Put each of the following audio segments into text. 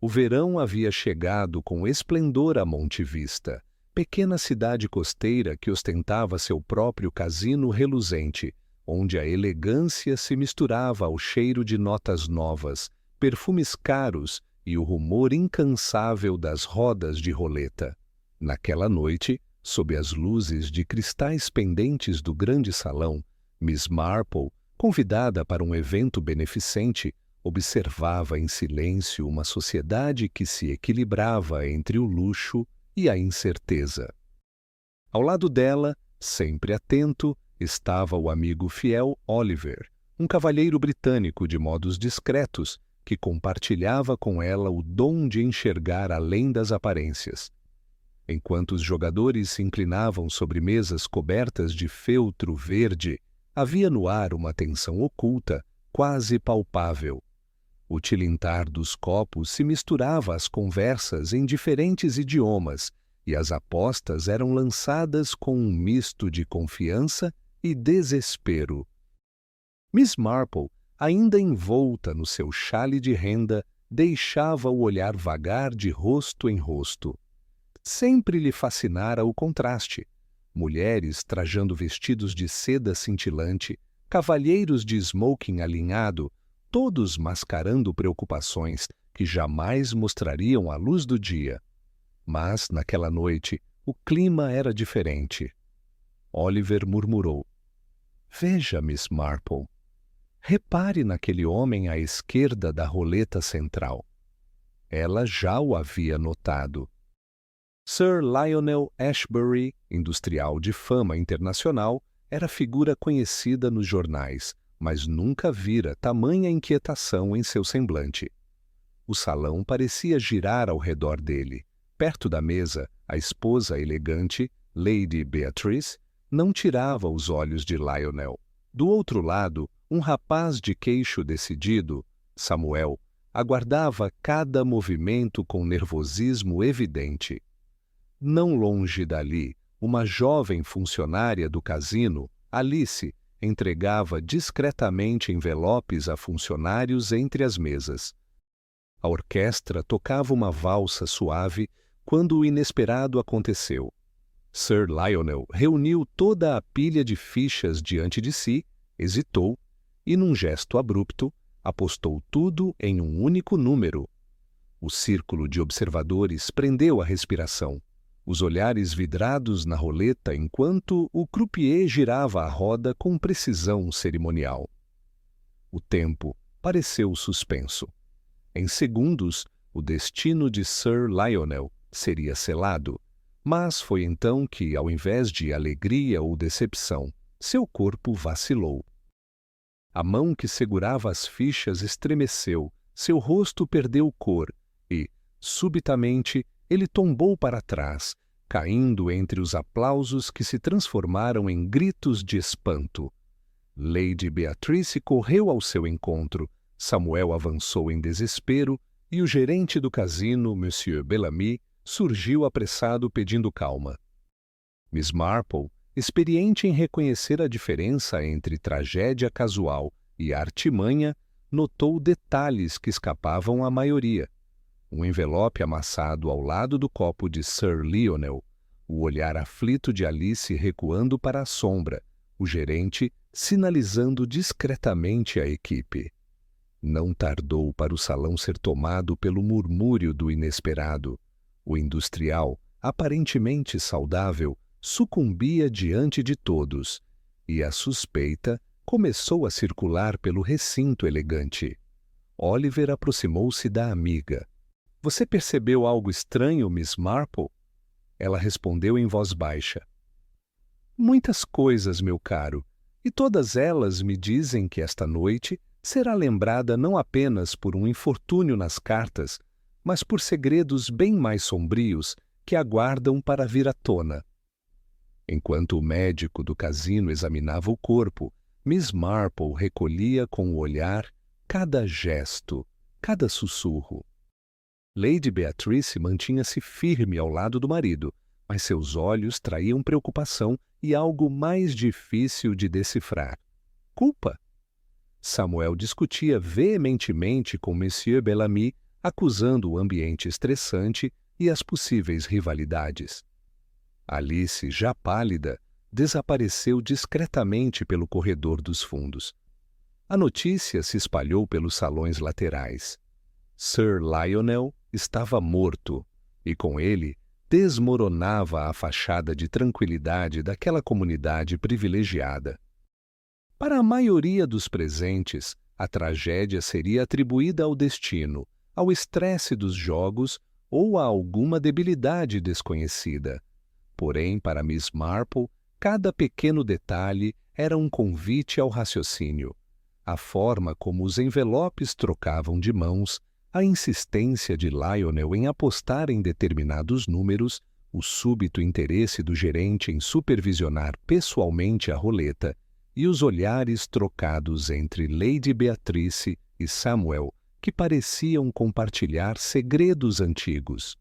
O verão havia chegado com esplendor a Monte Vista, pequena cidade costeira que ostentava seu próprio casino reluzente, onde a elegância se misturava ao cheiro de notas novas, perfumes caros e o rumor incansável das rodas de roleta. Naquela noite, sob as luzes de cristais pendentes do grande salão, Miss Marple, convidada para um evento beneficente, observava em silêncio uma sociedade que se equilibrava entre o luxo e a incerteza. Ao lado dela, sempre atento, estava o amigo fiel Oliver, um cavalheiro britânico de modos discretos, que compartilhava com ela o dom de enxergar além das aparências. Enquanto os jogadores se inclinavam sobre mesas cobertas de feltro verde, havia no ar uma tensão oculta, quase palpável. O tilintar dos copos se misturava às conversas em diferentes idiomas, e as apostas eram lançadas com um misto de confiança e desespero. Miss Marple, ainda envolta no seu xale de renda, deixava o olhar vagar de rosto em rosto. Sempre lhe fascinara o contraste. Mulheres trajando vestidos de seda cintilante, cavalheiros de smoking alinhado, todos mascarando preocupações que jamais mostrariam a luz do dia. Mas, naquela noite, o clima era diferente. Oliver murmurou: "Veja, Miss Marple. Repare naquele homem à esquerda da roleta central." Ela já o havia notado. Sir Lionel Ashbury, industrial de fama internacional, era figura conhecida nos jornais, mas nunca vira tamanha inquietação em seu semblante. O salão parecia girar ao redor dele. Perto da mesa, a esposa elegante, Lady Beatrice, não tirava os olhos de Lionel. Do outro lado, um rapaz de queixo decidido, Samuel, aguardava cada movimento com nervosismo evidente. Não longe dali, uma jovem funcionária do casino, Alice, entregava discretamente envelopes a funcionários entre as mesas. A orquestra tocava uma valsa suave quando o inesperado aconteceu. Sir Lionel reuniu toda a pilha de fichas diante de si, hesitou e, num gesto abrupto, apostou tudo em um único número. O círculo de observadores prendeu a respiração, os olhares vidrados na roleta enquanto o croupier girava a roda com precisão cerimonial. O tempo pareceu suspenso. Em segundos, o destino de Sir Lionel seria selado, mas foi então que, ao invés de alegria ou decepção, seu corpo vacilou. A mão que segurava as fichas estremeceu, seu rosto perdeu cor e, subitamente, ele tombou para trás, caindo entre os aplausos que se transformaram em gritos de espanto. Lady Beatrice correu ao seu encontro, Samuel avançou em desespero e o gerente do casino, Monsieur Bellamy, surgiu apressado pedindo calma. Miss Marple, experiente em reconhecer a diferença entre tragédia casual e artimanha, notou detalhes que escapavam à maioria. Um envelope amassado ao lado do copo de Sir Lionel, o olhar aflito de Alice recuando para a sombra, o gerente sinalizando discretamente à equipe. Não tardou para o salão ser tomado pelo murmúrio do inesperado. O industrial, aparentemente saudável, sucumbia diante de todos, e a suspeita começou a circular pelo recinto elegante. Oliver aproximou-se da amiga. "Você percebeu algo estranho, Miss Marple?" Ela respondeu em voz baixa. "Muitas coisas, meu caro, e todas elas me dizem que esta noite será lembrada não apenas por um infortúnio nas cartas, mas por segredos bem mais sombrios que aguardam para vir à tona." Enquanto o médico do casino examinava o corpo, Miss Marple recolhia com o olhar cada gesto, cada sussurro. Lady Beatrice mantinha-se firme ao lado do marido, mas seus olhos traíam preocupação e algo mais difícil de decifrar: culpa. Samuel discutia veementemente com Monsieur Bellamy acusando o ambiente estressante e as possíveis rivalidades. Alice, já pálida, desapareceu discretamente pelo corredor dos fundos. A notícia se espalhou pelos salões laterais. Sir Lionel estava morto, e com ele desmoronava a fachada de tranquilidade daquela comunidade privilegiada. Para a maioria dos presentes, a tragédia seria atribuída ao destino, ao estresse dos jogos ou a alguma debilidade desconhecida. Porém, para Miss Marple, cada pequeno detalhe era um convite ao raciocínio. A forma como os envelopes trocavam de mãos, a insistência de Lionel em apostar em determinados números, o súbito interesse do gerente em supervisionar pessoalmente a roleta e os olhares trocados entre Lady Beatrice e Samuel, que pareciam compartilhar segredos antigos.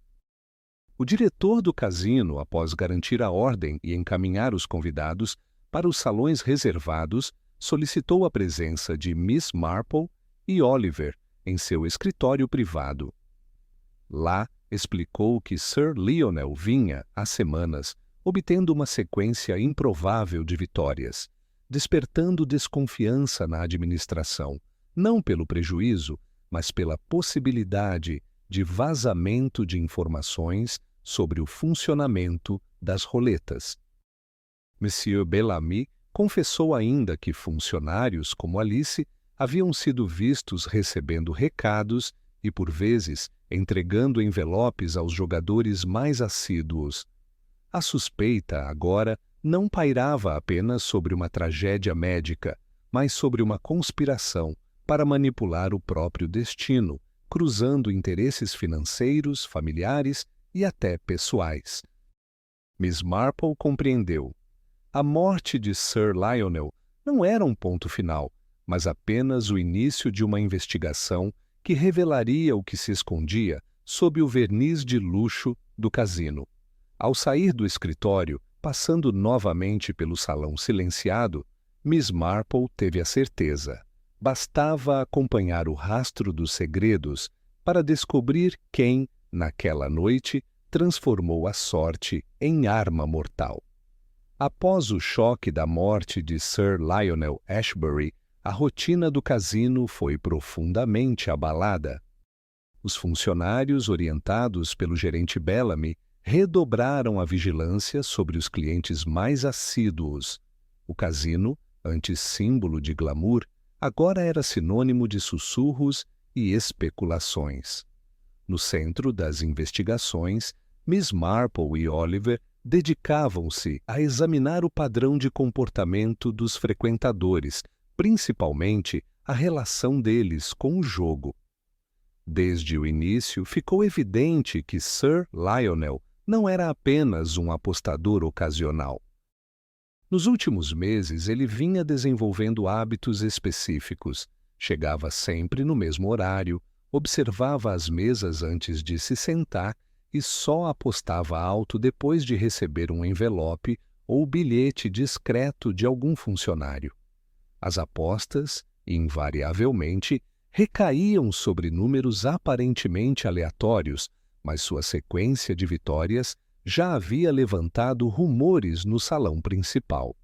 O diretor do cassino, após garantir a ordem e encaminhar os convidados para os salões reservados, solicitou a presença de Miss Marple e Oliver em seu escritório privado. Lá, explicou que Sir Lionel vinha, há semanas, obtendo uma sequência improvável de vitórias, despertando desconfiança na administração, não pelo prejuízo, mas pela possibilidade de vazamento de informações sobre o funcionamento das roletas. Monsieur Bellamy confessou ainda que funcionários como Alice haviam sido vistos recebendo recados e, por vezes, entregando envelopes aos jogadores mais assíduos. A suspeita, agora, não pairava apenas sobre uma tragédia médica, mas sobre uma conspiração para manipular o próprio destino, cruzando interesses financeiros, familiares e até pessoais. Miss Marple compreendeu. A morte de Sir Lionel não era um ponto final, mas apenas o início de uma investigação que revelaria o que se escondia sob o verniz de luxo do cassino. Ao sair do escritório, passando novamente pelo salão silenciado, Miss Marple teve a certeza. Bastava acompanhar o rastro dos segredos para descobrir quem, naquela noite, transformou a sorte em arma mortal. Após o choque da morte de Sir Lionel Ashbury, a rotina do cassino foi profundamente abalada. Os funcionários, orientados pelo gerente Bellamy, redobraram a vigilância sobre os clientes mais assíduos. O cassino, antes símbolo de glamour, agora era sinônimo de sussurros e especulações. No centro das investigações, Miss Marple e Oliver dedicavam-se a examinar o padrão de comportamento dos frequentadores, principalmente a relação deles com o jogo. Desde o início, ficou evidente que Sir Lionel não era apenas um apostador ocasional. Nos últimos meses, ele vinha desenvolvendo hábitos específicos. Chegava sempre no mesmo horário, observava as mesas antes de se sentar e só apostava alto depois de receber um envelope ou bilhete discreto de algum funcionário. As apostas, invariavelmente, recaíam sobre números aparentemente aleatórios, mas sua sequência de vitórias já havia levantado rumores no salão principal.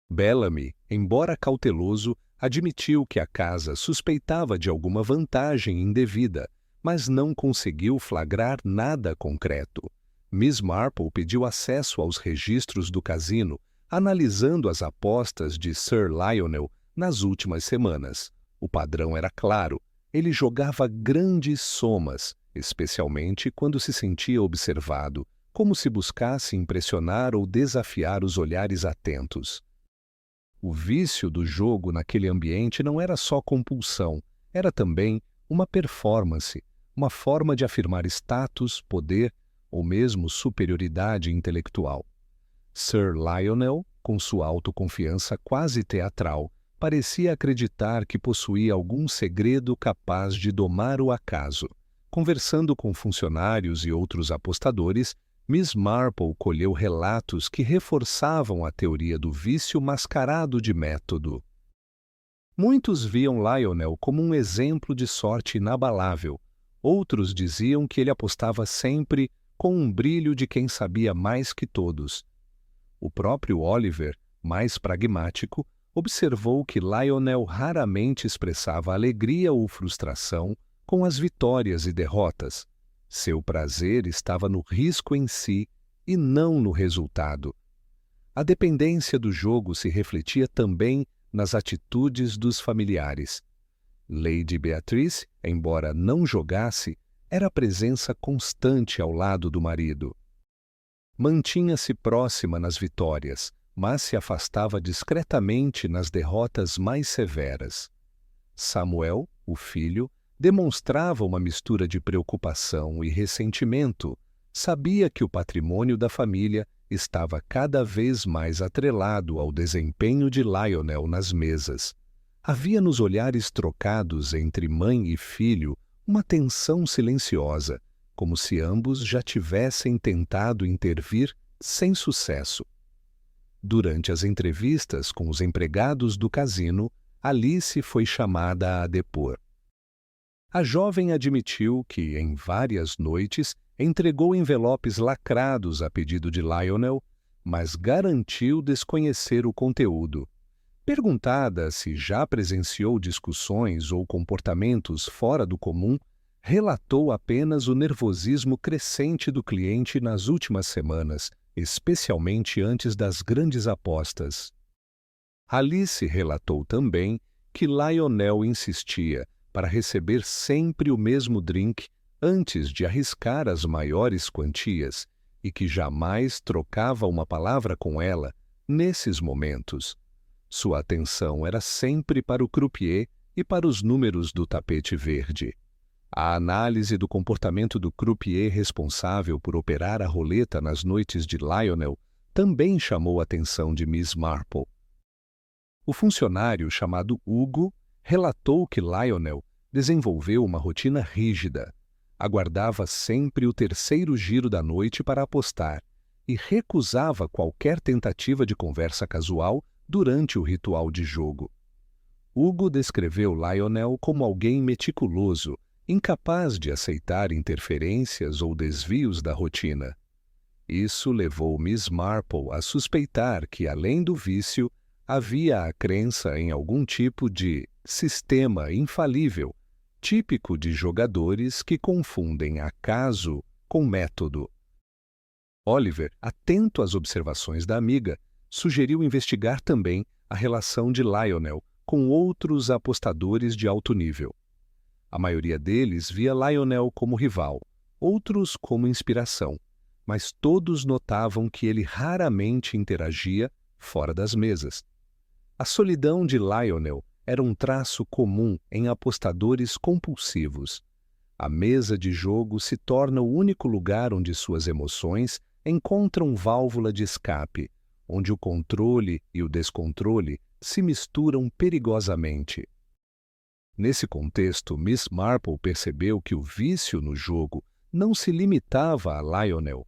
Bellamy, embora cauteloso, admitiu que a casa suspeitava de alguma vantagem indevida, mas não conseguiu flagrar nada concreto. Miss Marple pediu acesso aos registros do cassino, analisando as apostas de Sir Lionel nas últimas semanas. O padrão era claro, ele jogava grandes somas, especialmente quando se sentia observado, como se buscasse impressionar ou desafiar os olhares atentos. O vício do jogo naquele ambiente não era só compulsão, era também uma performance, uma forma de afirmar status, poder ou mesmo superioridade intelectual. Sir Lionel, com sua autoconfiança quase teatral, parecia acreditar que possuía algum segredo capaz de domar o acaso. Conversando com funcionários e outros apostadores, Miss Marple colheu relatos que reforçavam a teoria do vício mascarado de método. Muitos viam Lionel como um exemplo de sorte inabalável, Outros diziam que ele apostava sempre com um brilho de quem sabia mais que todos. O próprio Oliver, mais pragmático, observou que Lionel raramente expressava alegria ou frustração com as vitórias e derrotas. Seu prazer estava no risco em si e não no resultado. A dependência do jogo se refletia também nas atitudes dos familiares. Lady Beatrice, embora não jogasse, era presença constante ao lado do marido. Mantinha-se próxima nas vitórias, mas se afastava discretamente nas derrotas mais severas. Samuel, o filho, demonstrava uma mistura de preocupação e ressentimento. Sabia que o patrimônio da família estava cada vez mais atrelado ao desempenho de Lionel nas mesas. Havia nos olhares trocados entre mãe e filho uma tensão silenciosa, como se ambos já tivessem tentado intervir sem sucesso. Durante as entrevistas com os empregados do cassino, Alice foi chamada a depor. A jovem admitiu que, em várias noites, entregou envelopes lacrados a pedido de Lionel, mas garantiu desconhecer o conteúdo. Perguntada se já presenciou discussões ou comportamentos fora do comum, relatou apenas o nervosismo crescente do cliente nas últimas semanas, especialmente antes das grandes apostas. Alice relatou também que Lionel insistia para receber sempre o mesmo drink antes de arriscar as maiores quantias e que jamais trocava uma palavra com ela nesses momentos. Sua atenção era sempre para o croupier e para os números do tapete verde. A análise do comportamento do croupier responsável por operar a roleta nas noites de Lionel também chamou a atenção de Miss Marple. O funcionário chamado Hugo relatou que Lionel desenvolveu uma rotina rígida. Aguardava sempre o terceiro giro da noite para apostar e recusava qualquer tentativa de conversa casual durante o ritual de jogo. Hugo descreveu Lionel como alguém meticuloso, incapaz de aceitar interferências ou desvios da rotina. Isso levou Miss Marple a suspeitar que, além do vício, havia a crença em algum tipo de sistema infalível, típico de jogadores que confundem acaso com método. Oliver, atento às observações da amiga, sugeriu investigar também a relação de Lionel com outros apostadores de alto nível. A maioria deles via Lionel como rival, outros como inspiração, mas todos notavam que ele raramente interagia fora das mesas. A solidão de Lionel era um traço comum em apostadores compulsivos. A mesa de jogo se torna o único lugar onde suas emoções encontram válvula de escape, onde o controle e o descontrole se misturam perigosamente. Nesse contexto, Miss Marple percebeu que o vício no jogo não se limitava a Lionel.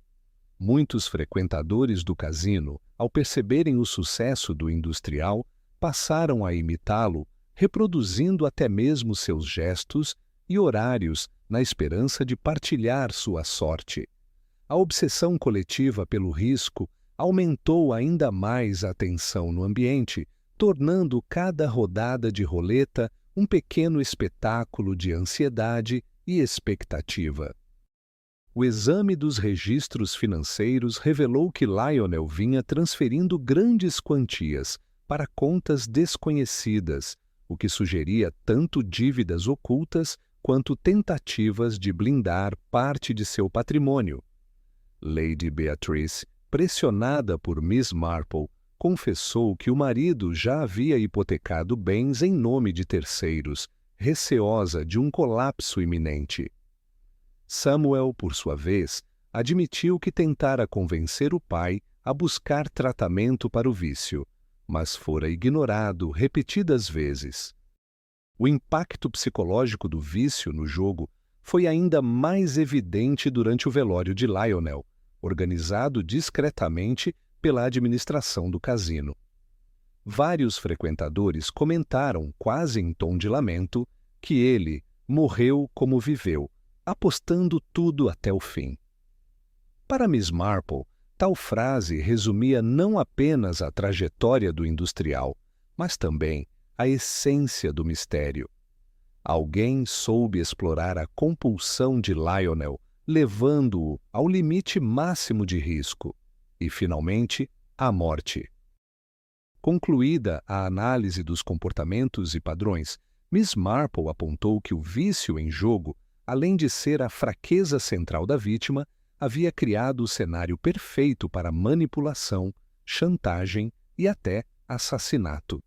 Muitos frequentadores do cassino, ao perceberem o sucesso do industrial, passaram a imitá-lo, reproduzindo até mesmo seus gestos e horários na esperança de partilhar sua sorte. A obsessão coletiva pelo risco aumentou ainda mais a tensão no ambiente, tornando cada rodada de roleta um pequeno espetáculo de ansiedade e expectativa. O exame dos registros financeiros revelou que Lionel vinha transferindo grandes quantias para contas desconhecidas, o que sugeria tanto dívidas ocultas quanto tentativas de blindar parte de seu patrimônio. Lady Beatrice, pressionada por Miss Marple, confessou que o marido já havia hipotecado bens em nome de terceiros, receosa de um colapso iminente. Samuel, por sua vez, admitiu que tentara convencer o pai a buscar tratamento para o vício, mas fora ignorado repetidas vezes. O impacto psicológico do vício no jogo foi ainda mais evidente durante o velório de Lionel, organizado discretamente pela administração do cassino. Vários frequentadores comentaram, quase em tom de lamento, que ele morreu como viveu, apostando tudo até o fim. Para Miss Marple, tal frase resumia não apenas a trajetória do industrial, mas também a essência do mistério. Alguém soube explorar a compulsão de Lionel, levando-o ao limite máximo de risco e, finalmente, à morte. Concluída a análise dos comportamentos e padrões, Miss Marple apontou que o vício em jogo, além de ser a fraqueza central da vítima, havia criado o cenário perfeito para manipulação, chantagem e até assassinato.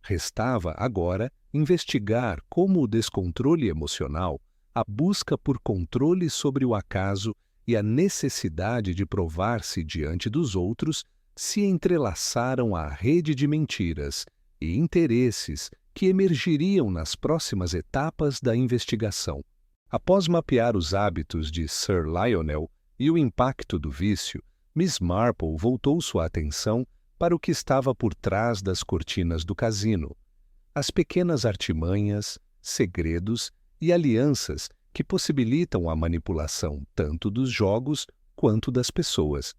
Restava, agora, investigar como o descontrole emocional, a busca por controle sobre o acaso e a necessidade de provar-se diante dos outros se entrelaçaram à rede de mentiras e interesses que emergiriam nas próximas etapas da investigação. Após mapear os hábitos de Sir Lionel e o impacto do vício, Miss Marple voltou sua atenção para o que estava por trás das cortinas do cassino, as pequenas artimanhas, segredos e alianças que possibilitam a manipulação tanto dos jogos quanto das pessoas.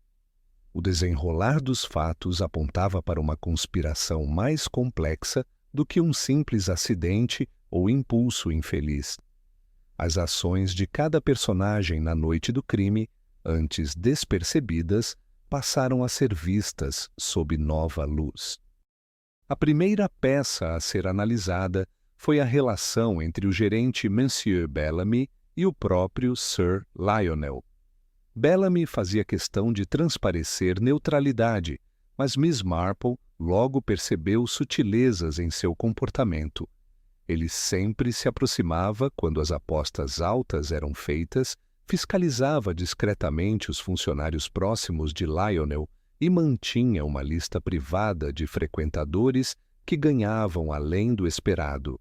O desenrolar dos fatos apontava para uma conspiração mais complexa do que um simples acidente ou impulso infeliz. As ações de cada personagem na noite do crime, antes despercebidas, passaram a ser vistas sob nova luz. A primeira peça a ser analisada foi a relação entre o gerente Monsieur Bellamy e o próprio Sir Lionel. Bellamy fazia questão de transparecer neutralidade, mas Miss Marple logo percebeu sutilezas em seu comportamento. Ele sempre se aproximava quando as apostas altas eram feitas, fiscalizava discretamente os funcionários próximos de Lionel e mantinha uma lista privada de frequentadores que ganhavam além do esperado.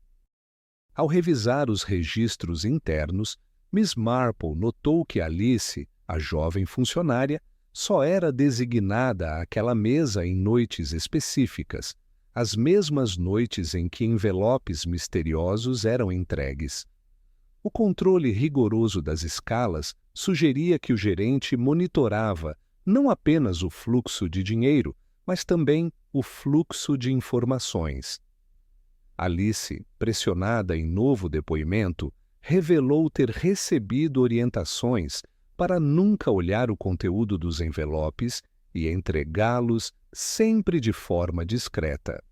Ao revisar os registros internos, Miss Marple notou que Alice, a jovem funcionária, só era designada àquela mesa em noites específicas, as mesmas noites em que envelopes misteriosos eram entregues. O controle rigoroso das escalas sugeria que o gerente monitorava não apenas o fluxo de dinheiro, mas também o fluxo de informações. Alice, pressionada em novo depoimento, revelou ter recebido orientações para nunca olhar o conteúdo dos envelopes e entregá-los sempre de forma discreta.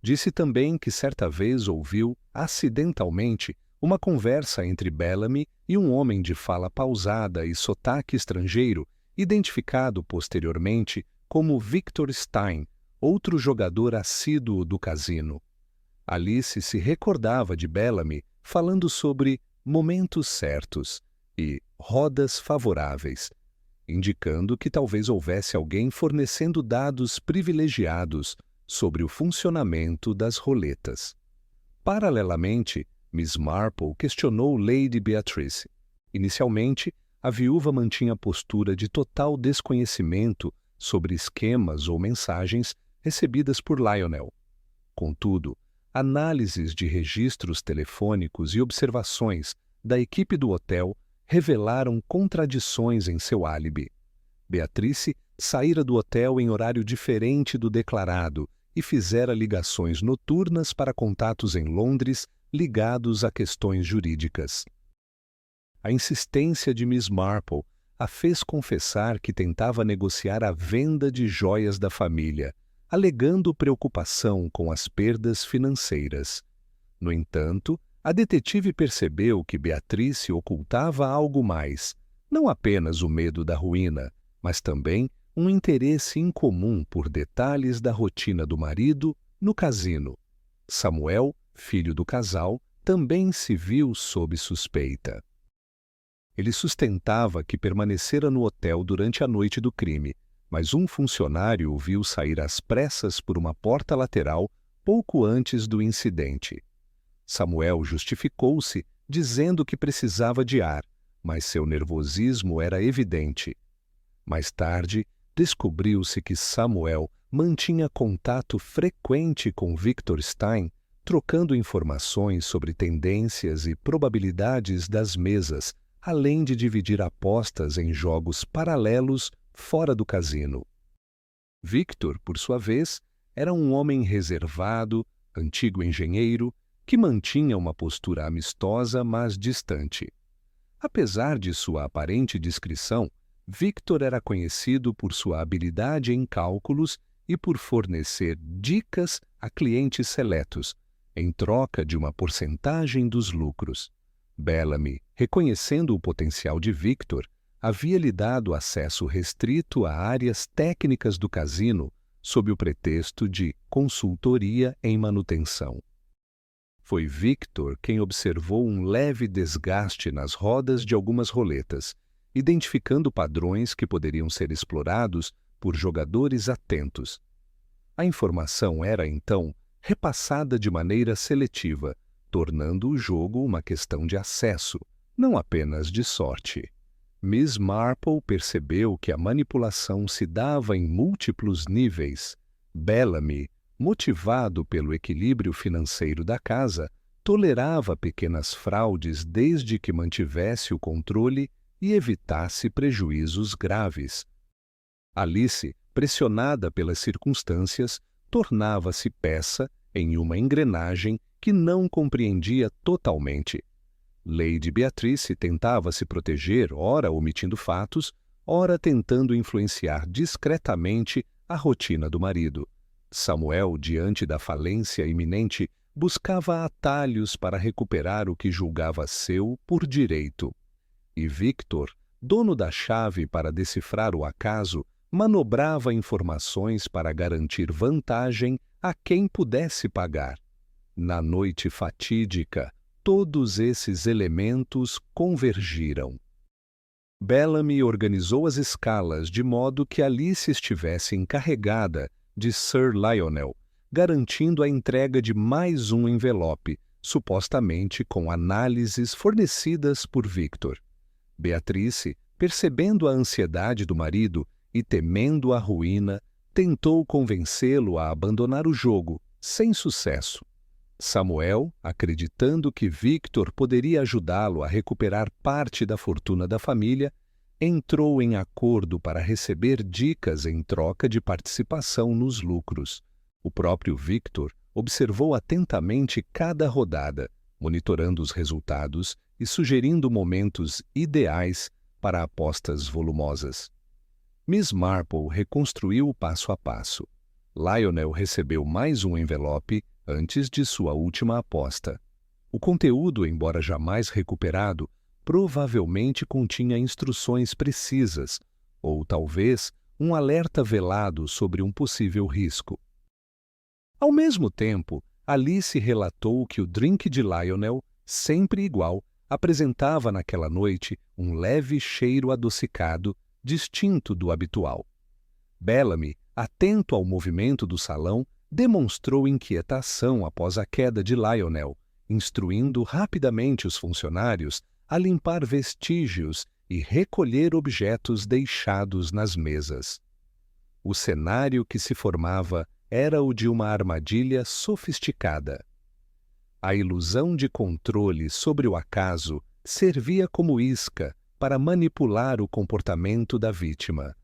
Disse também que certa vez ouviu, acidentalmente, uma conversa entre Bellamy e um homem de fala pausada e sotaque estrangeiro, identificado posteriormente como Victor Stein, outro jogador assíduo do cassino. Alice se recordava de Bellamy falando sobre momentos certos e rodas favoráveis, indicando que talvez houvesse alguém fornecendo dados privilegiados sobre o funcionamento das roletas. Paralelamente, Miss Marple questionou Lady Beatrice. Inicialmente, a viúva mantinha postura de total desconhecimento sobre esquemas ou mensagens recebidas por Lionel. Contudo, análises de registros telefônicos e observações da equipe do hotel revelaram contradições em seu álibi. Beatrice saíra do hotel em horário diferente do declarado e fizera ligações noturnas para contatos em Londres ligados a questões jurídicas. A insistência de Miss Marple a fez confessar que tentava negociar a venda de joias da família, alegando preocupação com as perdas financeiras. No entanto, a detetive percebeu que Beatrice ocultava algo mais, não apenas o medo da ruína, mas também um interesse incomum por detalhes da rotina do marido no cassino. Samuel, filho do casal, também se viu sob suspeita. Ele sustentava que permanecera no hotel durante a noite do crime, mas um funcionário o viu sair às pressas por uma porta lateral pouco antes do incidente. Samuel justificou-se, dizendo que precisava de ar, mas seu nervosismo era evidente. Mais tarde, descobriu-se que Samuel mantinha contato frequente com Victor Stein, trocando informações sobre tendências e probabilidades das mesas, além de dividir apostas em jogos paralelos fora do cassino. Victor, por sua vez, era um homem reservado, antigo engenheiro, que mantinha uma postura amistosa, mas distante. Apesar de sua aparente discrição, Victor era conhecido por sua habilidade em cálculos e por fornecer dicas a clientes seletos, em troca de uma porcentagem dos lucros. Bellamy, reconhecendo o potencial de Victor, havia-lhe dado acesso restrito a áreas técnicas do cassino sob o pretexto de consultoria em manutenção. Foi Victor quem observou um leve desgaste nas rodas de algumas roletas, identificando padrões que poderiam ser explorados por jogadores atentos. A informação era, então, repassada de maneira seletiva, tornando o jogo uma questão de acesso, não apenas de sorte. Miss Marple percebeu que a manipulação se dava em múltiplos níveis. Bellamy, motivado pelo equilíbrio financeiro da casa, tolerava pequenas fraudes desde que mantivesse o controle e evitasse prejuízos graves. Alice, pressionada pelas circunstâncias, tornava-se peça em uma engrenagem que não compreendia totalmente. Lady Beatrice tentava se proteger, ora omitindo fatos, ora tentando influenciar discretamente a rotina do marido. Samuel, diante da falência iminente, buscava atalhos para recuperar o que julgava seu por direito. E Victor, dono da chave para decifrar o acaso, manobrava informações para garantir vantagem a quem pudesse pagar. Na noite fatídica, todos esses elementos convergiram. Bellamy organizou as escalas de modo que Alice estivesse encarregada de Sir Lionel, garantindo a entrega de mais um envelope, supostamente com análises fornecidas por Victor. Beatrice, percebendo a ansiedade do marido e temendo a ruína, tentou convencê-lo a abandonar o jogo, sem sucesso. Samuel, acreditando que Victor poderia ajudá-lo a recuperar parte da fortuna da família, entrou em acordo para receber dicas em troca de participação nos lucros. O próprio Victor observou atentamente cada rodada, monitorando os resultados e sugerindo momentos ideais para apostas volumosas. Miss Marple reconstruiu o passo a passo. Lionel recebeu mais um envelope antes de sua última aposta. O conteúdo, embora jamais recuperado, provavelmente continha instruções precisas, ou talvez um alerta velado sobre um possível risco. Ao mesmo tempo, Alice relatou que o drink de Lionel, sempre igual, apresentava naquela noite um leve cheiro adocicado, distinto do habitual. Bellamy, atento ao movimento do salão, demonstrou inquietação após a queda de Lionel, instruindo rapidamente os funcionários a limpar vestígios e recolher objetos deixados nas mesas. O cenário que se formava era o de uma armadilha sofisticada. A ilusão de controle sobre o acaso servia como isca para manipular o comportamento da vítima.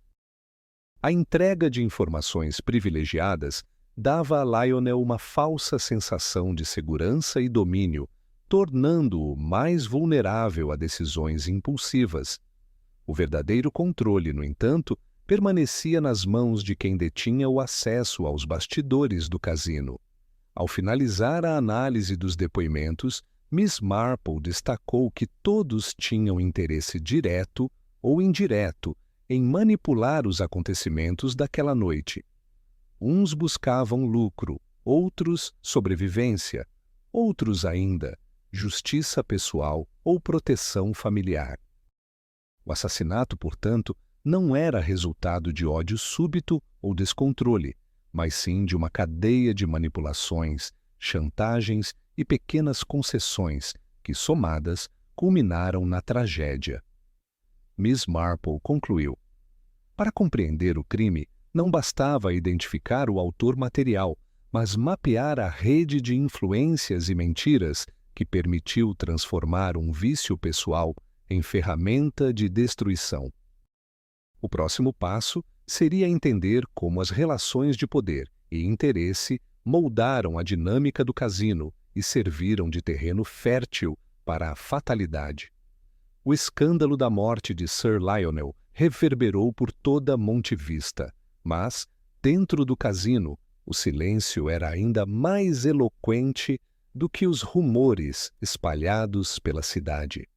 A entrega de informações privilegiadas dava a Lionel uma falsa sensação de segurança e domínio, tornando-o mais vulnerável a decisões impulsivas. O verdadeiro controle, no entanto, permanecia nas mãos de quem detinha o acesso aos bastidores do cassino. Ao finalizar a análise dos depoimentos, Miss Marple destacou que todos tinham interesse direto ou indireto em manipular os acontecimentos daquela noite. Uns buscavam lucro, outros sobrevivência, outros ainda justiça pessoal ou proteção familiar. O assassinato, portanto, não era resultado de ódio súbito ou descontrole, mas sim de uma cadeia de manipulações, chantagens e pequenas concessões que, somadas, culminaram na tragédia. Miss Marple concluiu: para compreender o crime, não bastava identificar o autor material, mas mapear a rede de influências e mentiras que permitiu transformar um vício pessoal em ferramenta de destruição. O próximo passo seria entender como as relações de poder e interesse moldaram a dinâmica do cassino e serviram de terreno fértil para a fatalidade. O escândalo da morte de Sir Lionel reverberou por toda Monte Vista, mas, dentro do cassino, o silêncio era ainda mais eloquente do que os rumores espalhados pela cidade.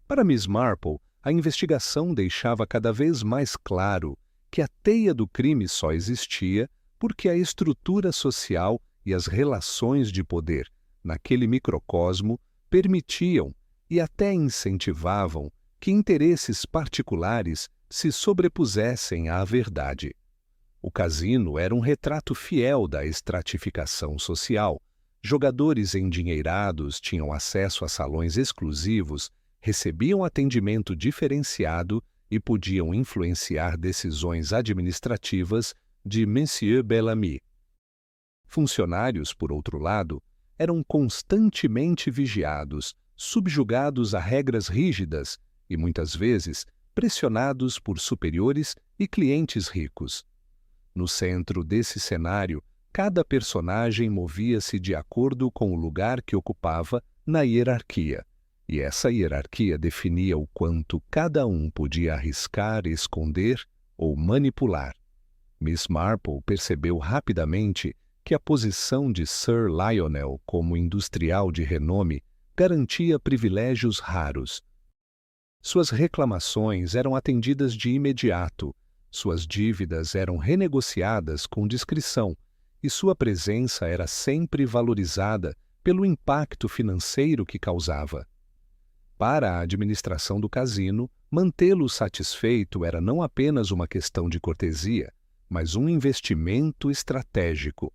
Para Miss Marple, a investigação deixava cada vez mais claro que a teia do crime só existia porque a estrutura social e as relações de poder naquele microcosmo permitiam e até incentivavam que interesses particulares se sobrepusessem à verdade. O cassino era um retrato fiel da estratificação social. Jogadores endinheirados tinham acesso a salões exclusivos, recebiam atendimento diferenciado e podiam influenciar decisões administrativas de Monsieur Bellamy. Funcionários, por outro lado, eram constantemente vigiados, subjugados a regras rígidas e, muitas vezes, pressionados por superiores e clientes ricos. No centro desse cenário, cada personagem movia-se de acordo com o lugar que ocupava na hierarquia, e essa hierarquia definia o quanto cada um podia arriscar, esconder ou manipular. Miss Marple percebeu rapidamente que a posição de Sir Lionel como industrial de renome garantia privilégios raros. Suas reclamações eram atendidas de imediato, suas dívidas eram renegociadas com discrição e sua presença era sempre valorizada pelo impacto financeiro que causava. Para a administração do cassino, mantê-lo satisfeito era não apenas uma questão de cortesia, mas um investimento estratégico.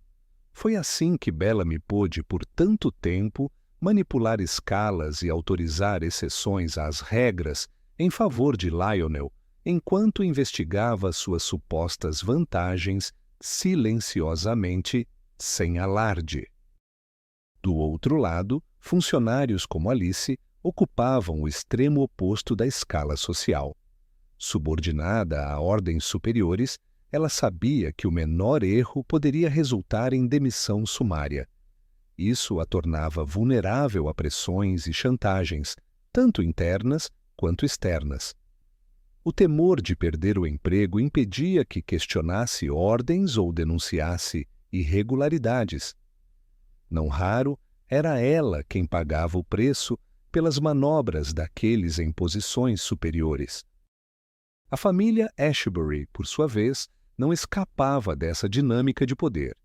Foi assim que Bellamy pôde, por tanto tempo, manipular escalas e autorizar exceções às regras em favor de Lionel, enquanto investigava suas supostas vantagens silenciosamente, sem alarde. Do outro lado, funcionários como Alice ocupavam o extremo oposto da escala social. Subordinada a ordens superiores, ela sabia que o menor erro poderia resultar em demissão sumária. Isso a tornava vulnerável a pressões e chantagens, tanto internas quanto externas. O temor de perder o emprego impedia que questionasse ordens ou denunciasse irregularidades. Não raro, era ela quem pagava o preço pelas manobras daqueles em posições superiores. A família Ashbury, por sua vez, não escapava dessa dinâmica de poder.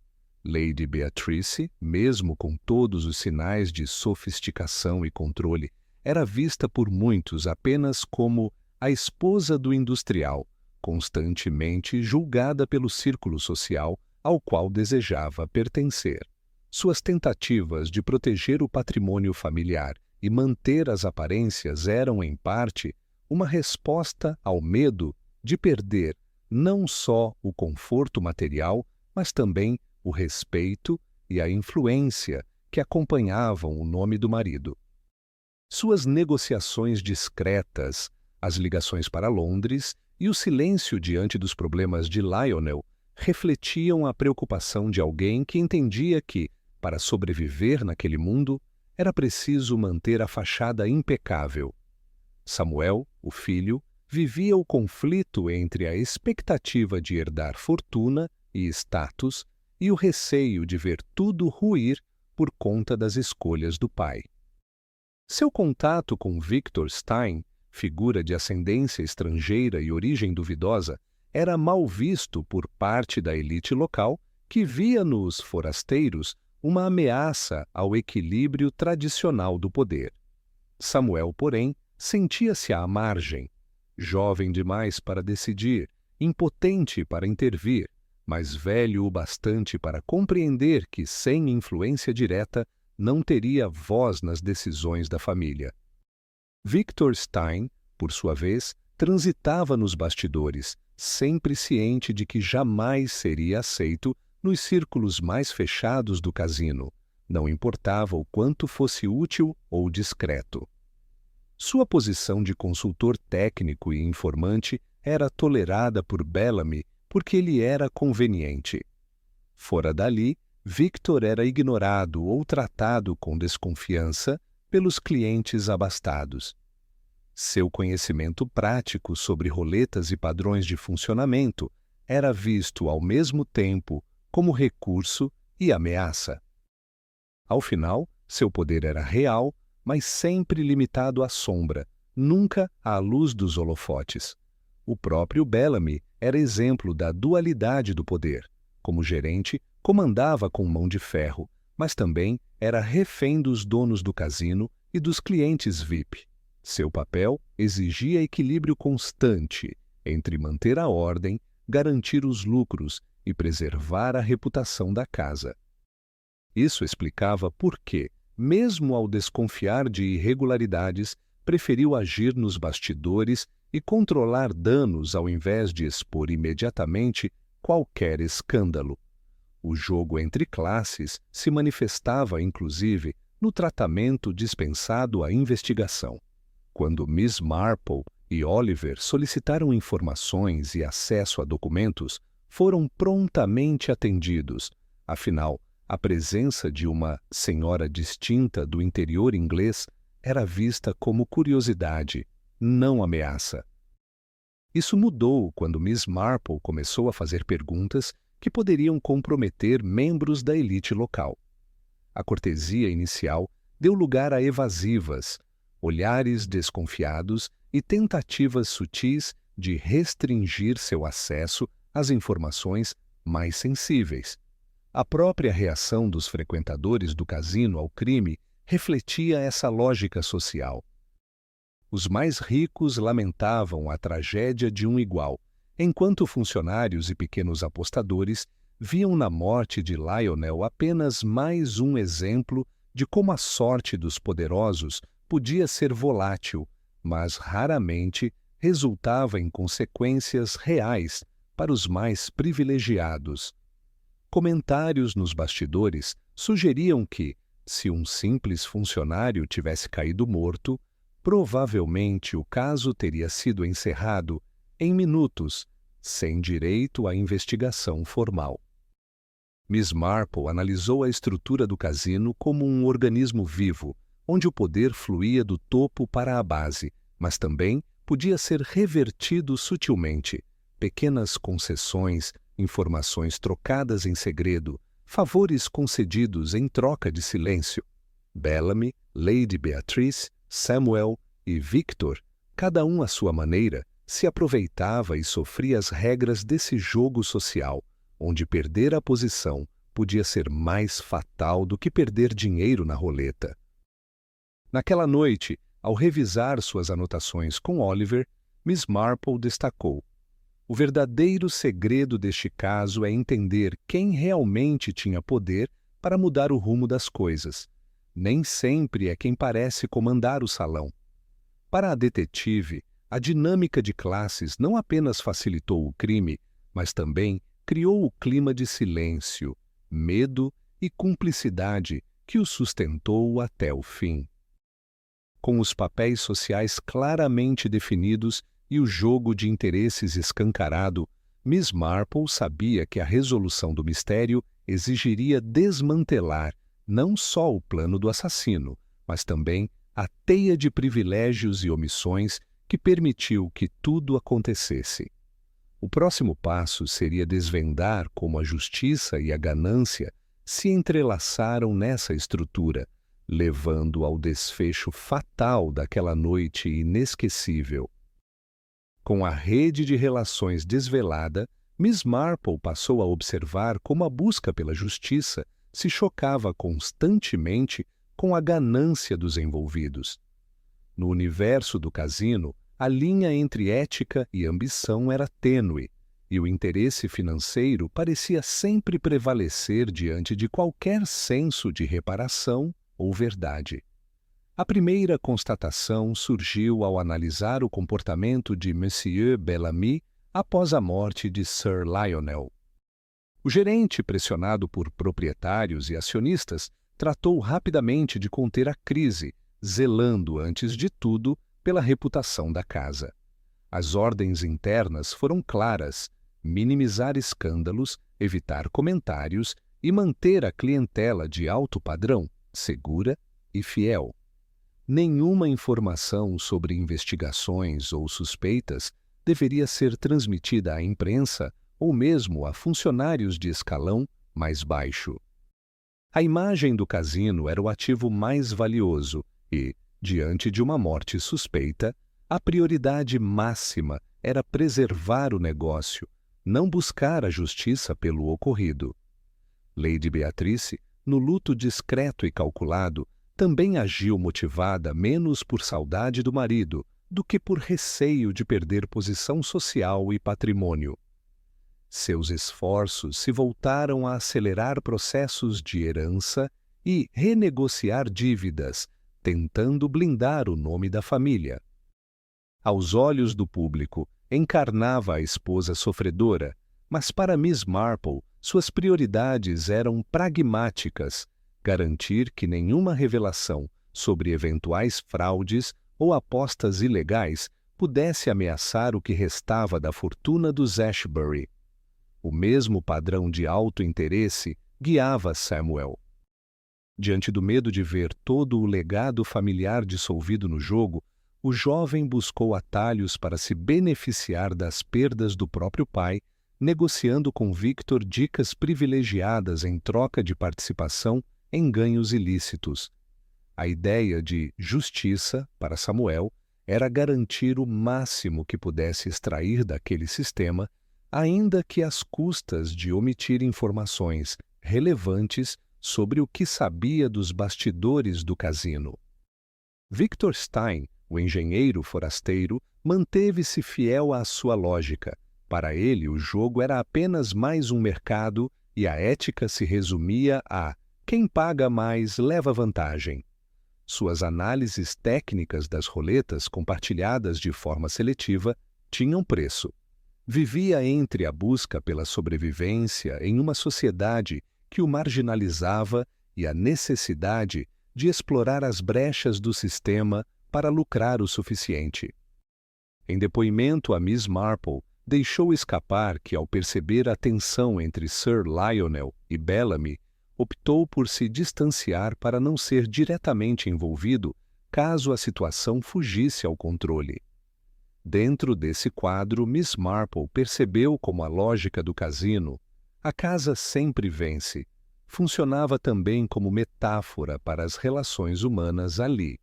Lady Beatrice, mesmo com todos os sinais de sofisticação e controle, era vista por muitos apenas como a esposa do industrial, constantemente julgada pelo círculo social ao qual desejava pertencer. Suas tentativas de proteger o patrimônio familiar e manter as aparências eram, em parte, uma resposta ao medo de perder não só o conforto material, mas também o respeito e a influência que acompanhavam o nome do marido. Suas negociações discretas, as ligações para Londres e o silêncio diante dos problemas de Lionel refletiam a preocupação de alguém que entendia que, para sobreviver naquele mundo, era preciso manter a fachada impecável. Samuel, o filho, vivia o conflito entre a expectativa de herdar fortuna e status e o receio de ver tudo ruir por conta das escolhas do pai. Seu contato com Victor Stein, figura de ascendência estrangeira e origem duvidosa, era mal visto por parte da elite local, que via nos forasteiros uma ameaça ao equilíbrio tradicional do poder. Samuel, porém, sentia-se à margem, jovem demais para decidir, impotente para intervir, mas velho o bastante para compreender que, sem influência direta, não teria voz nas decisões da família. Victor Stein, por sua vez, transitava nos bastidores, sempre ciente de que jamais seria aceito nos círculos mais fechados do casino, não importava o quanto fosse útil ou discreto. Sua posição de consultor técnico e informante era tolerada por Bellamy porque ele era conveniente. Fora dali, Victor era ignorado ou tratado com desconfiança pelos clientes abastados. Seu conhecimento prático sobre roletas e padrões de funcionamento era visto ao mesmo tempo como recurso e ameaça. Ao final, seu poder era real, mas sempre limitado à sombra, nunca à luz dos holofotes. O próprio Bellamy era exemplo da dualidade do poder. Como gerente, comandava com mão de ferro, mas também era refém dos donos do cassino e dos clientes VIP. Seu papel exigia equilíbrio constante entre manter a ordem, garantir os lucros e preservar a reputação da casa. Isso explicava por que, mesmo ao desconfiar de irregularidades, preferiu agir nos bastidores e controlar danos ao invés de expor imediatamente qualquer escândalo. O jogo entre classes se manifestava, inclusive, no tratamento dispensado à investigação. Quando Miss Marple e Oliver solicitaram informações e acesso a documentos, foram prontamente atendidos. Afinal, a presença de uma senhora distinta do interior inglês era vista como curiosidade, não ameaça. Isso mudou quando Miss Marple começou a fazer perguntas que poderiam comprometer membros da elite local. A cortesia inicial deu lugar a evasivas, olhares desconfiados e tentativas sutis de restringir seu acesso às informações mais sensíveis. A própria reação dos frequentadores do cassino ao crime refletia essa lógica social. Os mais ricos lamentavam a tragédia de um igual, enquanto funcionários e pequenos apostadores viam na morte de Lionel apenas mais um exemplo de como a sorte dos poderosos podia ser volátil, mas raramente resultava em consequências reais para os mais privilegiados. Comentários nos bastidores sugeriam que, se um simples funcionário tivesse caído morto, provavelmente o caso teria sido encerrado em minutos, sem direito à investigação formal. Miss Marple analisou a estrutura do cassino como um organismo vivo, onde o poder fluía do topo para a base, mas também podia ser revertido sutilmente. Pequenas concessões, informações trocadas em segredo, favores concedidos em troca de silêncio. Bellamy, Lady Beatrice, Samuel e Victor, cada um à sua maneira, se aproveitava e sofria as regras desse jogo social, onde perder a posição podia ser mais fatal do que perder dinheiro na roleta. Naquela noite, ao revisar suas anotações com Oliver, Miss Marple destacou: o verdadeiro segredo deste caso é entender quem realmente tinha poder para mudar o rumo das coisas. Nem sempre é quem parece comandar o salão. Para a detetive, a dinâmica de classes não apenas facilitou o crime, mas também criou o clima de silêncio, medo e cumplicidade que o sustentou até o fim. Com os papéis sociais claramente definidos e o jogo de interesses escancarado, Miss Marple sabia que a resolução do mistério exigiria desmantelar não só o plano do assassino, mas também a teia de privilégios e omissões que permitiu que tudo acontecesse. O próximo passo seria desvendar como a justiça e a ganância se entrelaçaram nessa estrutura, levando ao desfecho fatal daquela noite inesquecível. Com a rede de relações desvelada, Miss Marple passou a observar como a busca pela justiça se chocava constantemente com a ganância dos envolvidos. No universo do cassino, a linha entre ética e ambição era tênue, e o interesse financeiro parecia sempre prevalecer diante de qualquer senso de reparação ou verdade. A primeira constatação surgiu ao analisar o comportamento de Monsieur Bellamy após a morte de Sir Lionel. O gerente, pressionado por proprietários e acionistas, tratou rapidamente de conter a crise, zelando, antes de tudo, pela reputação da casa. As ordens internas foram claras: minimizar escândalos, evitar comentários e manter a clientela de alto padrão, segura e fiel. Nenhuma informação sobre investigações ou suspeitas deveria ser transmitida à imprensa ou mesmo a funcionários de escalão mais baixo. A imagem do cassino era o ativo mais valioso e, diante de uma morte suspeita, a prioridade máxima era preservar o negócio, não buscar a justiça pelo ocorrido. Lady Beatrice, no luto discreto e calculado, também agiu motivada menos por saudade do marido do que por receio de perder posição social e patrimônio. Seus esforços se voltaram a acelerar processos de herança e renegociar dívidas, tentando blindar o nome da família. Aos olhos do público, encarnava a esposa sofredora, mas para Miss Marple, suas prioridades eram pragmáticas: garantir que nenhuma revelação sobre eventuais fraudes ou apostas ilegais pudesse ameaçar o que restava da fortuna dos Ashbury. O mesmo padrão de alto interesse guiava Samuel. Diante do medo de ver todo o legado familiar dissolvido no jogo, o jovem buscou atalhos para se beneficiar das perdas do próprio pai, negociando com Victor dicas privilegiadas em troca de participação em ganhos ilícitos. A ideia de justiça, para Samuel, era garantir o máximo que pudesse extrair daquele sistema, ainda que às custas de omitir informações relevantes sobre o que sabia dos bastidores do cassino. Victor Stein, o engenheiro forasteiro, manteve-se fiel à sua lógica. Para ele, o jogo era apenas mais um mercado e a ética se resumia a quem paga mais leva vantagem. Suas análises técnicas das roletas, compartilhadas de forma seletiva, tinham preço. Vivia entre a busca pela sobrevivência em uma sociedade que o marginalizava e a necessidade de explorar as brechas do sistema para lucrar o suficiente. Em depoimento a Miss Marple, deixou escapar que, ao perceber a tensão entre Sir Lionel e Bellamy, optou por se distanciar para não ser diretamente envolvido caso a situação fugisse ao controle. Dentro desse quadro, Miss Marple percebeu como a lógica do cassino, a casa sempre vence, funcionava também como metáfora para as relações humanas ali.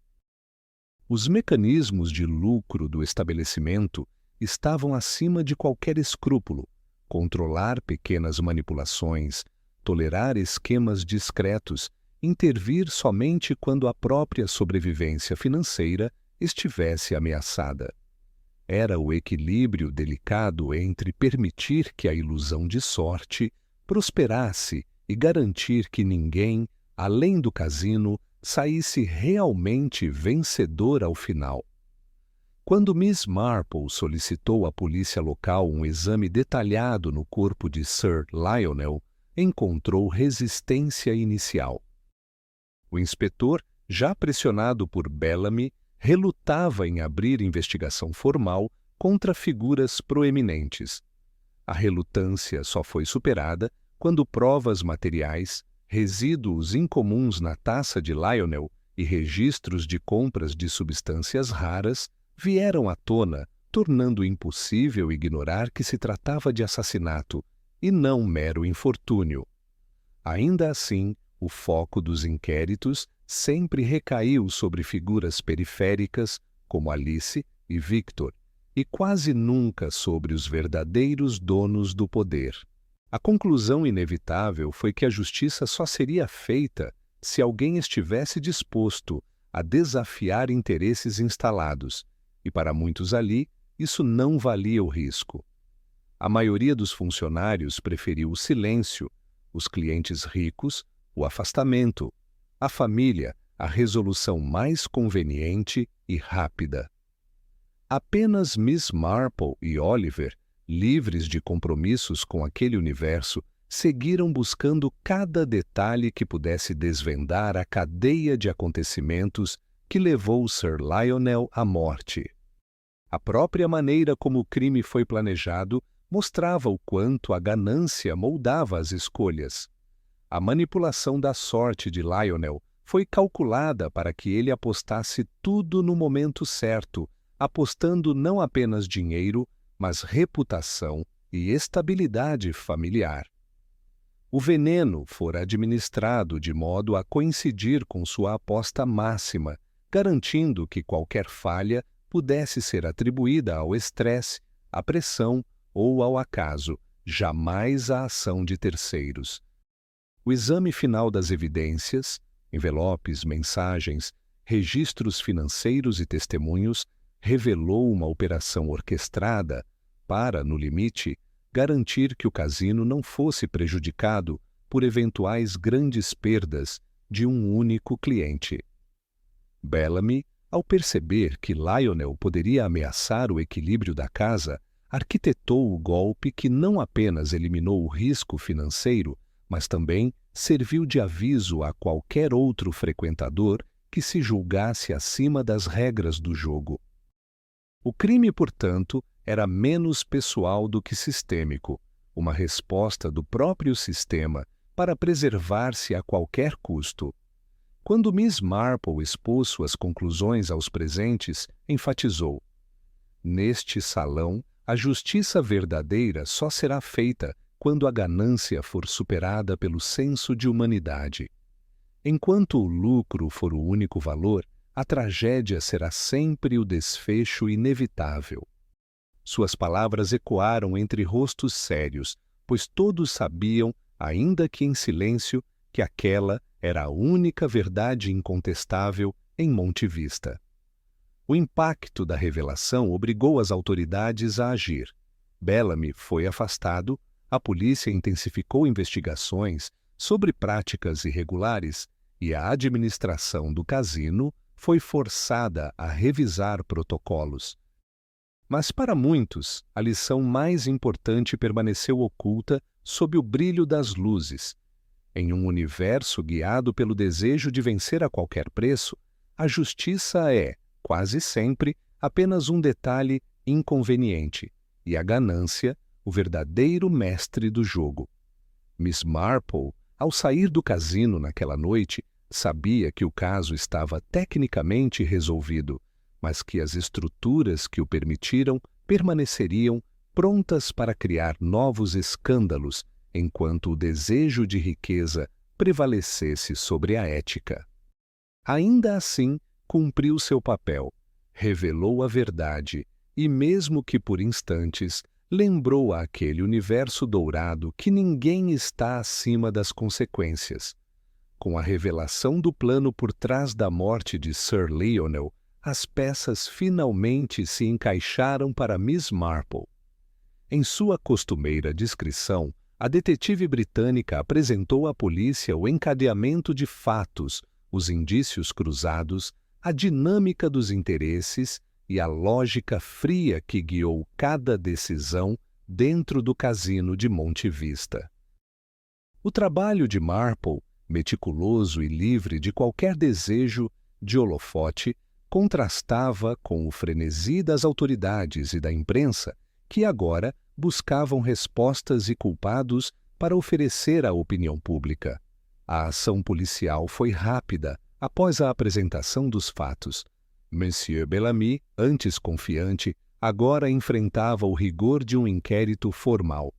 Os mecanismos de lucro do estabelecimento estavam acima de qualquer escrúpulo: controlar pequenas manipulações, tolerar esquemas discretos, intervir somente quando a própria sobrevivência financeira estivesse ameaçada. Era o equilíbrio delicado entre permitir que a ilusão de sorte prosperasse e garantir que ninguém, além do cassino, saísse realmente vencedor ao final. Quando Miss Marple solicitou à polícia local um exame detalhado no corpo de Sir Lionel, encontrou resistência inicial. O inspetor, já pressionado por Bellamy, relutava em abrir investigação formal contra figuras proeminentes. A relutância só foi superada quando provas materiais, resíduos incomuns na taça de Lionel e registros de compras de substâncias raras vieram à tona, tornando impossível ignorar que se tratava de assassinato e não mero infortúnio. Ainda assim, o foco dos inquéritos sempre recaiu sobre figuras periféricas como Alice e Victor, e quase nunca sobre os verdadeiros donos do poder. A conclusão inevitável foi que a justiça só seria feita se alguém estivesse disposto a desafiar interesses instalados, e para muitos ali, isso não valia o risco. A maioria dos funcionários preferiu o silêncio, os clientes ricos, o afastamento, a família, a resolução mais conveniente e rápida. Apenas Miss Marple e Oliver, livres de compromissos com aquele universo, seguiram buscando cada detalhe que pudesse desvendar a cadeia de acontecimentos que levou Sir Lionel à morte. A própria maneira como o crime foi planejado mostrava o quanto a ganância moldava as escolhas. A manipulação da sorte de Lionel foi calculada para que ele apostasse tudo no momento certo, apostando não apenas dinheiro, mas reputação e estabilidade familiar. O veneno fora administrado de modo a coincidir com sua aposta máxima, garantindo que qualquer falha pudesse ser atribuída ao estresse, à pressão ou ao acaso, jamais à ação de terceiros. O exame final das evidências, envelopes, mensagens, registros financeiros e testemunhos, revelou uma operação orquestrada para, no limite, garantir que o cassino não fosse prejudicado por eventuais grandes perdas de um único cliente. Bellamy, ao perceber que Lionel poderia ameaçar o equilíbrio da casa, arquitetou o golpe que não apenas eliminou o risco financeiro, mas também serviu de aviso a qualquer outro frequentador que se julgasse acima das regras do jogo. O crime, portanto, era menos pessoal do que sistêmico, uma resposta do próprio sistema para preservar-se a qualquer custo. Quando Miss Marple expôs suas conclusões aos presentes, enfatizou: "Neste salão, a justiça verdadeira só será feita quando a ganância for superada pelo senso de humanidade. Enquanto o lucro for o único valor, a tragédia será sempre o desfecho inevitável." Suas palavras ecoaram entre rostos sérios, pois todos sabiam, ainda que em silêncio, que aquela era a única verdade incontestável em Monte Vista. O impacto da revelação obrigou as autoridades a agir. Bellamy foi afastado, a polícia intensificou investigações sobre práticas irregulares e a administração do cassino foi forçada a revisar protocolos. Mas para muitos, a lição mais importante permaneceu oculta sob o brilho das luzes. Em um universo guiado pelo desejo de vencer a qualquer preço, a justiça é, quase sempre, apenas um detalhe inconveniente, e a ganância, o verdadeiro mestre do jogo. Miss Marple, ao sair do cassino naquela noite, sabia que o caso estava tecnicamente resolvido, mas que as estruturas que o permitiram permaneceriam prontas para criar novos escândalos enquanto o desejo de riqueza prevalecesse sobre a ética. Ainda assim, cumpriu seu papel, revelou a verdade e, mesmo que por instantes, lembrou àquele universo dourado que ninguém está acima das consequências. Com a revelação do plano por trás da morte de Sir Lionel, as peças finalmente se encaixaram para Miss Marple. Em sua costumeira discrição, a detetive britânica apresentou à polícia o encadeamento de fatos, os indícios cruzados, a dinâmica dos interesses e a lógica fria que guiou cada decisão dentro do cassino de Monte Vista. O trabalho de Marple, meticuloso e livre de qualquer desejo de holofote, contrastava com o frenesi das autoridades e da imprensa, que agora buscavam respostas e culpados para oferecer à opinião pública. A ação policial foi rápida após a apresentação dos fatos. Monsieur Bellamy, antes confiante, agora enfrentava o rigor de um inquérito formal.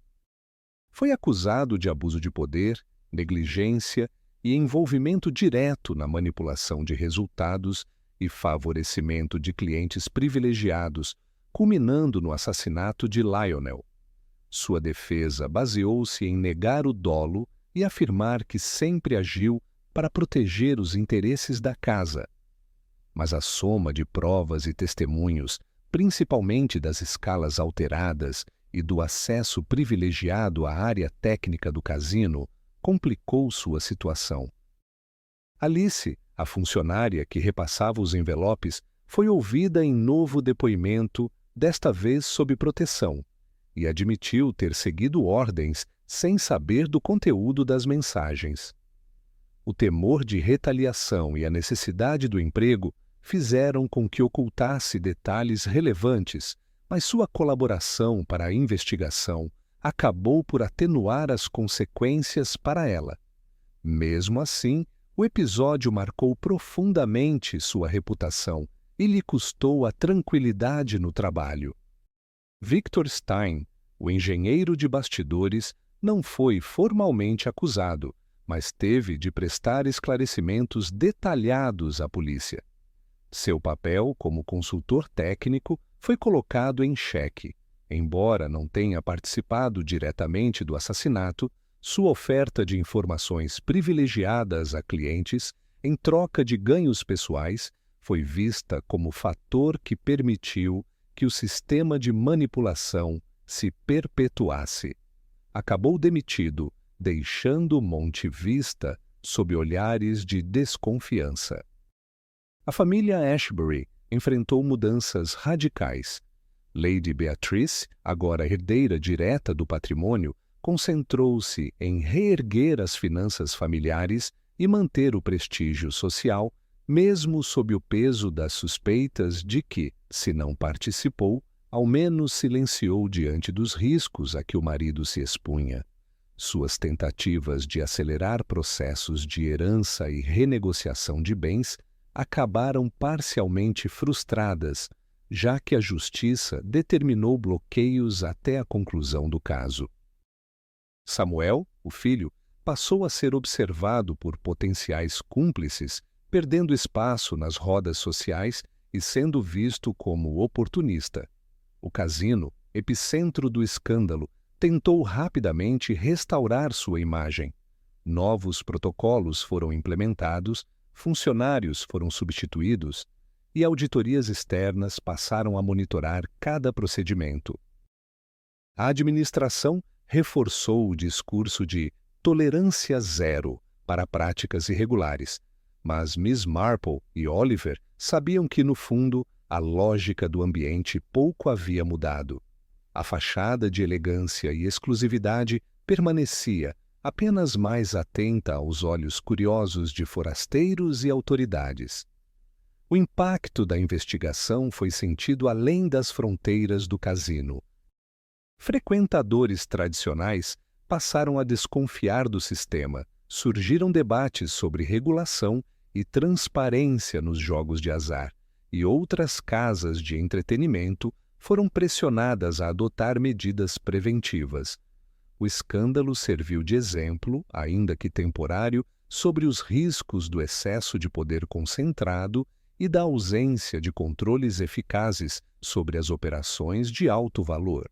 Foi acusado de abuso de poder, negligência e envolvimento direto na manipulação de resultados e favorecimento de clientes privilegiados, culminando no assassinato de Lionel. Sua defesa baseou-se em negar o dolo e afirmar que sempre agiu para proteger os interesses da casa. Mas a soma de provas e testemunhos, principalmente das escalas alteradas e do acesso privilegiado à área técnica do cassino, complicou sua situação. Alice, a funcionária que repassava os envelopes, foi ouvida em novo depoimento, desta vez sob proteção, e admitiu ter seguido ordens sem saber do conteúdo das mensagens. O temor de retaliação e a necessidade do emprego fizeram com que ocultasse detalhes relevantes, mas sua colaboração para a investigação acabou por atenuar as consequências para ela. Mesmo assim, o episódio marcou profundamente sua reputação e lhe custou a tranquilidade no trabalho. Victor Stein, o engenheiro de bastidores, não foi formalmente acusado, mas teve de prestar esclarecimentos detalhados à polícia. Seu papel como consultor técnico foi colocado em xeque. Embora não tenha participado diretamente do assassinato, sua oferta de informações privilegiadas a clientes, em troca de ganhos pessoais, foi vista como fator que permitiu que o sistema de manipulação se perpetuasse. Acabou demitido, deixando Monte Vista sob olhares de desconfiança. A família Ashbury enfrentou mudanças radicais. Lady Beatrice, agora herdeira direta do patrimônio, concentrou-se em reerguer as finanças familiares e manter o prestígio social, mesmo sob o peso das suspeitas de que, se não participou, ao menos silenciou diante dos riscos a que o marido se expunha. Suas tentativas de acelerar processos de herança e renegociação de bens acabaram parcialmente frustradas, já que a justiça determinou bloqueios até a conclusão do caso. Samuel, o filho, passou a ser observado por potenciais cúmplices, perdendo espaço nas rodas sociais e sendo visto como oportunista. O casino, epicentro do escândalo, tentou rapidamente restaurar sua imagem. Novos protocolos foram implementados, funcionários foram substituídos e auditorias externas passaram a monitorar cada procedimento. A administração reforçou o discurso de tolerância zero para práticas irregulares, mas Miss Marple e Oliver sabiam que, no fundo, a lógica do ambiente pouco havia mudado. A fachada de elegância e exclusividade permanecia, apenas mais atenta aos olhos curiosos de forasteiros e autoridades. O impacto da investigação foi sentido além das fronteiras do casino. Frequentadores tradicionais passaram a desconfiar do sistema, surgiram debates sobre regulação e transparência nos jogos de azar, e outras casas de entretenimento foram pressionadas a adotar medidas preventivas. O escândalo serviu de exemplo, ainda que temporário, sobre os riscos do excesso de poder concentrado e da ausência de controles eficazes sobre as operações de alto valor.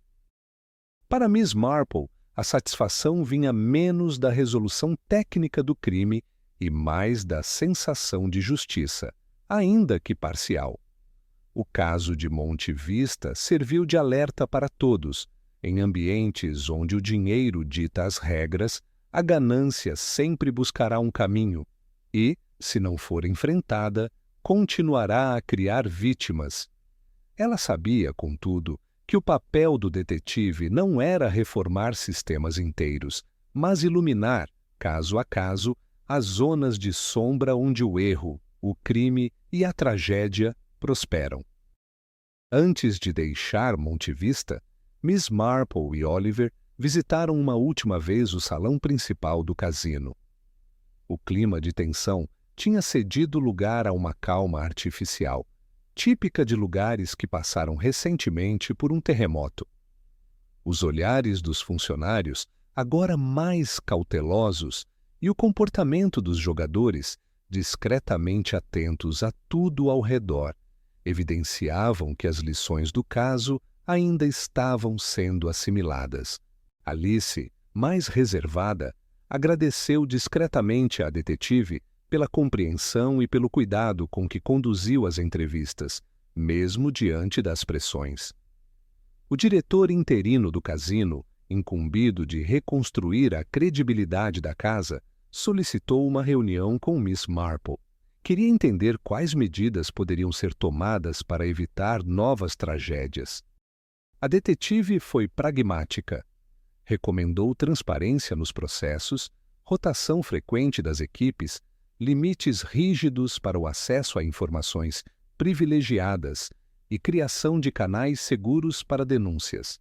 Para Miss Marple, a satisfação vinha menos da resolução técnica do crime e mais da sensação de justiça, ainda que parcial. O caso de Monte Vista serviu de alerta para todos. Em ambientes onde o dinheiro dita as regras, a ganância sempre buscará um caminho e, se não for enfrentada, continuará a criar vítimas. Ela sabia, contudo, que o papel do detetive não era reformar sistemas inteiros, mas iluminar, caso a caso, as zonas de sombra onde o erro, o crime e a tragédia prosperam. Antes de deixar Monte Vista, Miss Marple e Oliver visitaram uma última vez o salão principal do casino. O clima de tensão tinha cedido lugar a uma calma artificial, típica de lugares que passaram recentemente por um terremoto. Os olhares dos funcionários, agora mais cautelosos, e o comportamento dos jogadores, discretamente atentos a tudo ao redor, evidenciavam que as lições do caso ainda estavam sendo assimiladas. Alice, mais reservada, agradeceu discretamente à detetive pela compreensão e pelo cuidado com que conduziu as entrevistas, mesmo diante das pressões. O diretor interino do casino, incumbido de reconstruir a credibilidade da casa, solicitou uma reunião com Miss Marple. Queria entender quais medidas poderiam ser tomadas para evitar novas tragédias. A detetive foi pragmática. Recomendou transparência nos processos, rotação frequente das equipes, limites rígidos para o acesso a informações privilegiadas e criação de canais seguros para denúncias.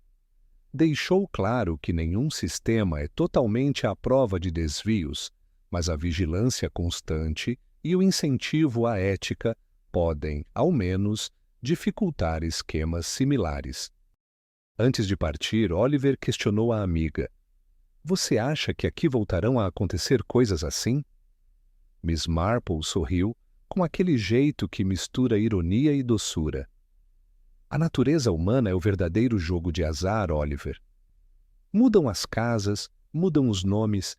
Deixou claro que nenhum sistema é totalmente à prova de desvios, mas a vigilância constante e o incentivo à ética podem, ao menos, dificultar esquemas similares. Antes de partir, Oliver questionou a amiga. Você acha que aqui voltarão a acontecer coisas assim? Miss Marple sorriu, com aquele jeito que mistura ironia e doçura. A natureza humana é o verdadeiro jogo de azar, Oliver. Mudam as casas, mudam os nomes,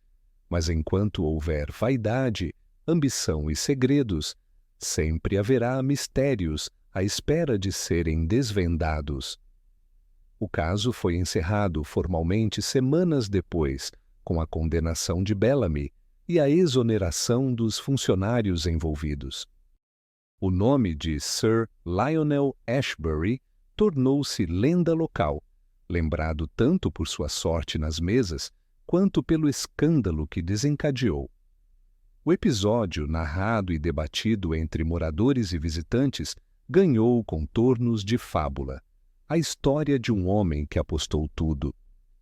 mas enquanto houver vaidade, ambição e segredos, sempre haverá mistérios à espera de serem desvendados. O caso foi encerrado formalmente semanas depois, com a condenação de Bellamy e a exoneração dos funcionários envolvidos. O nome de Sir Lionel Ashbury tornou-se lenda local, lembrado tanto por sua sorte nas mesas quanto pelo escândalo que desencadeou. O episódio, narrado e debatido entre moradores e visitantes, ganhou contornos de fábula. A história de um homem que apostou tudo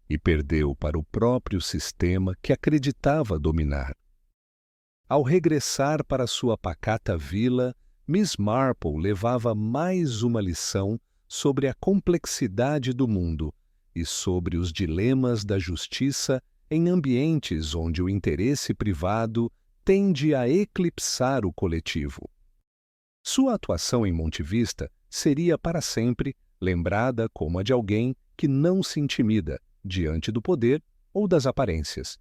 e perdeu para o próprio sistema que acreditava dominar. Ao regressar para sua pacata vila, Miss Marple levava mais uma lição sobre a complexidade do mundo e sobre os dilemas da justiça em ambientes onde o interesse privado tende a eclipsar o coletivo. Sua atuação em Monte Vista seria para sempre lembrada como a de alguém que não se intimida diante do poder ou das aparências,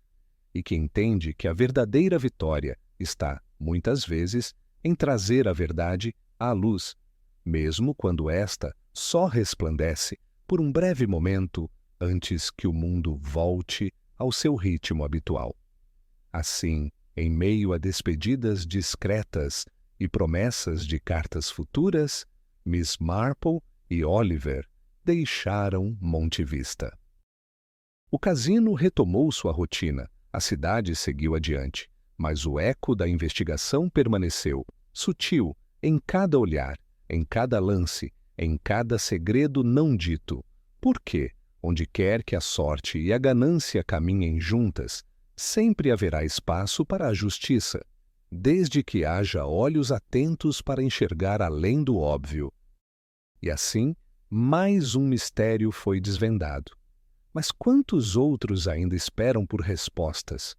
e que entende que a verdadeira vitória está, muitas vezes, em trazer a verdade à luz, mesmo quando esta só resplandece por um breve momento antes que o mundo volte ao seu ritmo habitual. Assim, em meio a despedidas discretas e promessas de cartas futuras, Miss Marple e Oliver deixaram Monte Vista. O casino retomou sua rotina, a cidade seguiu adiante, mas o eco da investigação permaneceu, sutil, em cada olhar, em cada lance, em cada segredo não dito. Porque, onde quer que a sorte e a ganância caminhem juntas, sempre haverá espaço para a justiça, desde que haja olhos atentos para enxergar além do óbvio. E assim, mais um mistério foi desvendado. Mas quantos outros ainda esperam por respostas?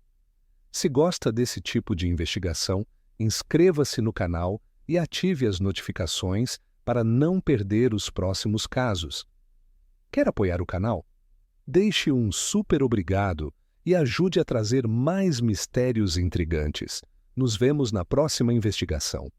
Se gosta desse tipo de investigação, inscreva-se no canal e ative as notificações para não perder os próximos casos. Quer apoiar o canal? Deixe um super obrigado e ajude a trazer mais mistérios intrigantes. Nos vemos na próxima investigação.